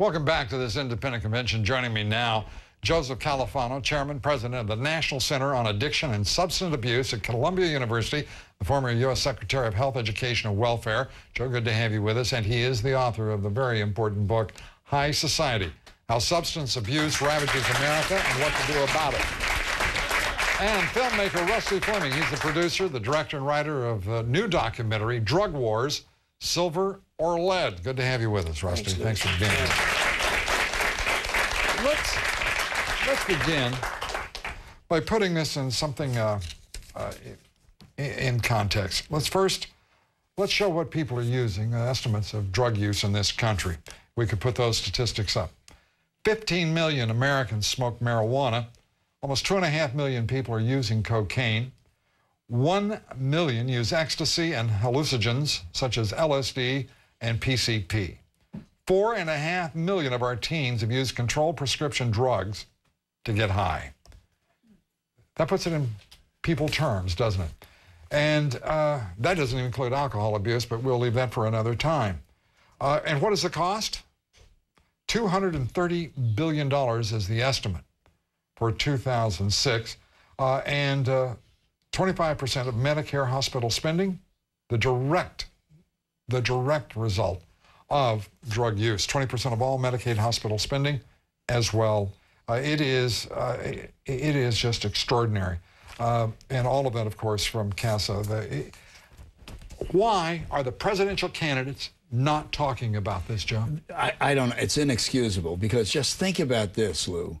Welcome back to this independent convention. Joining me now, Joseph Califano, Chairman, President of the National Center on Addiction and Substance Abuse at Columbia University, the former U.S. Secretary of Health, Education, and Welfare. Joe, good to have you with us. And he is the author of the very important book, High Society, How Substance Abuse Ravages America and What to Do About it. And filmmaker Rusty Fleming. He's the producer, the director, and writer of the new documentary, Drug Wars, Silver or Lead. Good to have you with us, Rusty. Thanks for being here. Let's begin by putting this in something in context. Let's show what people are using, estimates of drug use in this country. We could put those statistics up. 15 million Americans smoke marijuana. Almost 2.5 million people are using cocaine. 1 million use ecstasy and hallucinogens such as LSD and PCP. 4.5 million of our teens have used controlled prescription drugs to get high. That puts it in people terms, doesn't it? And that doesn't even include alcohol abuse, but we'll leave that for another time. And what is the cost? $230 billion is the estimate for 2006. And 25% of Medicare hospital spending, the direct result of drug use. 20% of all Medicaid hospital spending as well. It is just extraordinary. And all of that, of course, from CASA. Why are the presidential candidates not talking about this, Joe? I don't know. It's inexcusable, because just think about this, Lou.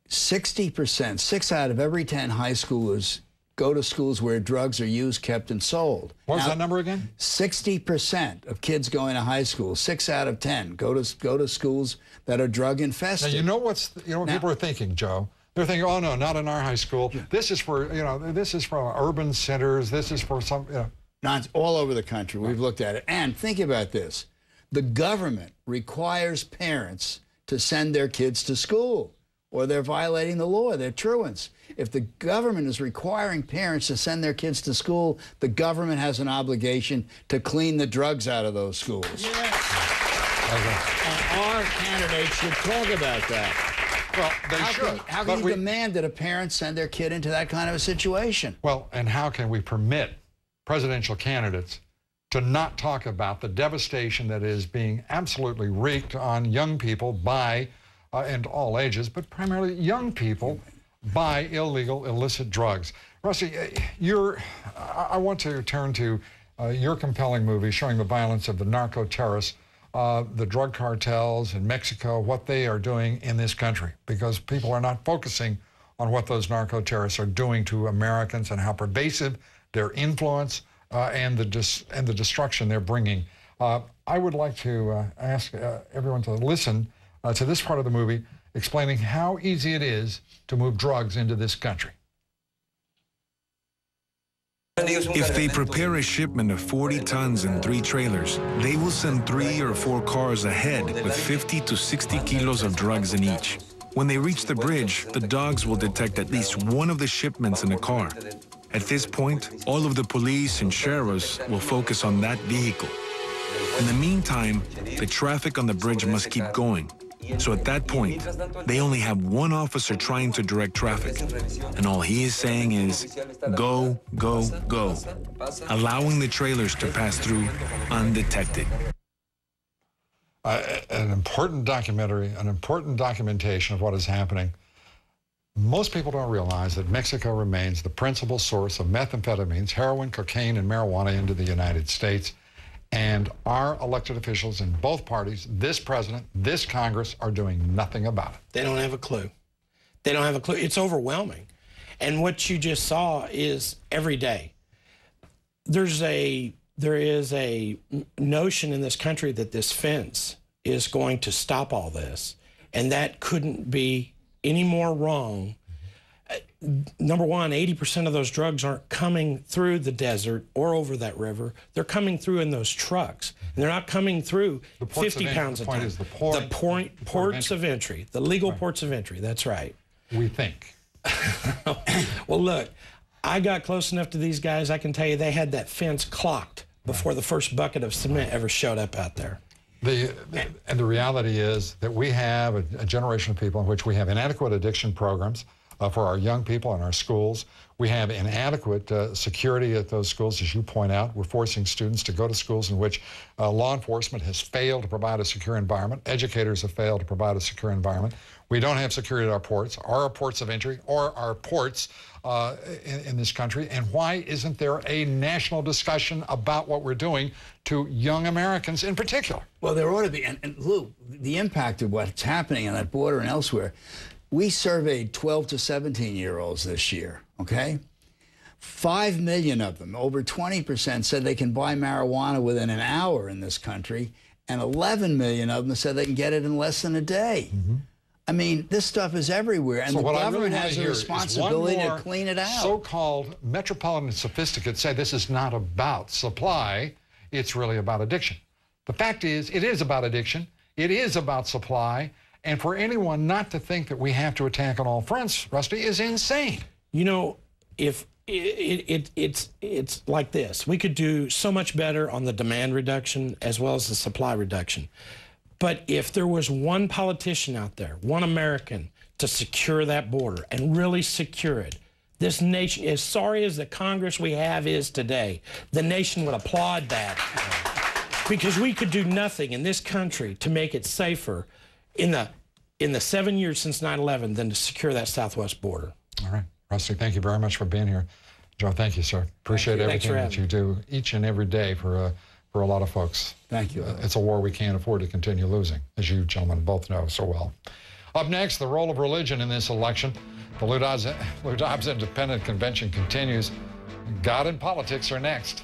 60%, 6 out of every 10 high schoolers go to schools where drugs are used, kept, and sold. What was that number again? 60% of kids going to high school, 6 out of 10, go to schools that are drug infested. Now, you know what people are thinking, Joe? They're thinking, oh no, not in our high school. This is for, this is for urban centers. This is for some, No, it's all over the country. We've looked at it. And think about this. The government requires parents to send their kids to school, or they're violating the law. They're truants. If the government is requiring parents to send their kids to school, the government has an obligation to clean the drugs out of those schools. Yes. And our candidates should talk about that. Well, they should. How can you demand that a parent send their kid into that kind of a situation? Well, and how can we permit presidential candidates to not talk about the devastation that is being absolutely wreaked on young people by, and all ages, but primarily young people, by illegal, illicit drugs? Rusty, I want to turn to your compelling movie showing the violence of the narco-terrorists, the drug cartels in Mexico, what they are doing in this country, because people are not focusing on what those narco-terrorists are doing to Americans and how pervasive their influence and the destruction they're bringing. I would like to ask everyone to listen to this part of the movie explaining how easy it is to move drugs into this country. If they prepare a shipment of 40 tons in 3 trailers, they will send 3 or 4 cars ahead with 50 to 60 kilos of drugs in each. When they reach the bridge, the dogs will detect at least one of the shipments in the car. At this point, all of the police and sheriffs will focus on that vehicle. In the meantime, the traffic on the bridge must keep going. So at that point, they only have one officer trying to direct traffic. And all he is saying is, go, go, go, allowing the trailers to pass through undetected. An important documentary, an important documentation of what is happening. Most people don't realize that Mexico remains the principal source of methamphetamines, heroin, cocaine, and marijuana into the United States. And our elected officials in both parties, this president, this Congress, are doing nothing about it. They don't have a clue. They don't have a clue. It's overwhelming. And what you just saw is every day. There is a notion in this country that this fence is going to stop all this. And that couldn't be any more wrong. Number one, 80% of those drugs aren't coming through the desert or over that river. They're coming through in those trucks. And they're not coming through 50 pounds a ton. The ports of entry, the legal ports of entry, that's right. We think. Well, look, I got close enough to these guys, I can tell you they had that fence clocked before the first bucket of cement ever showed up out there. And the reality is that we have a generation of people in which we have inadequate addiction programs for our young people in our schools. We have inadequate security at those schools, as you point out. We're forcing students to go to schools in which law enforcement has failed to provide a secure environment. Educators have failed to provide a secure environment. We don't have security at our ports of entry, or our ports in this country. And why isn't there a national discussion about what we're doing to young Americans in particular? Well, there ought to be. And Lou, the impact of what's happening on that border and elsewhere, we surveyed 12 to 17-year-olds this year, okay? 5 million of them, over 20%, said they can buy marijuana within an hour in this country, and 11 million of them said they can get it in less than a day. Mm-hmm. I mean, this stuff is everywhere, and so the government has a responsibility to clean it out. So-called metropolitan sophisticates say this is not about supply, it's really about addiction. The fact is, it is about addiction, it is about supply, and for anyone not to think that we have to attack on all fronts, Rusty, is insane. You know, if it's like this, we could do so much better on the demand reduction as well as the supply reduction. But if there was one politician out there, one American, to secure that border and really secure it, this nation, as sorry as the Congress we have is today, the nation would applaud that. Because we could do nothing in this country to make it safer in the 7 years since 9/11 than to secure that southwest border. All right. Rusty, thank you very much for being here. Joe, thank you, sir. Appreciate everything that you do each and every day for a lot of folks. Thank you. It's a war we can't afford to continue losing, as you gentlemen both know so well. Up next, the role of religion in this election. The Lou Dobs Independent Convention continues. God and politics are next.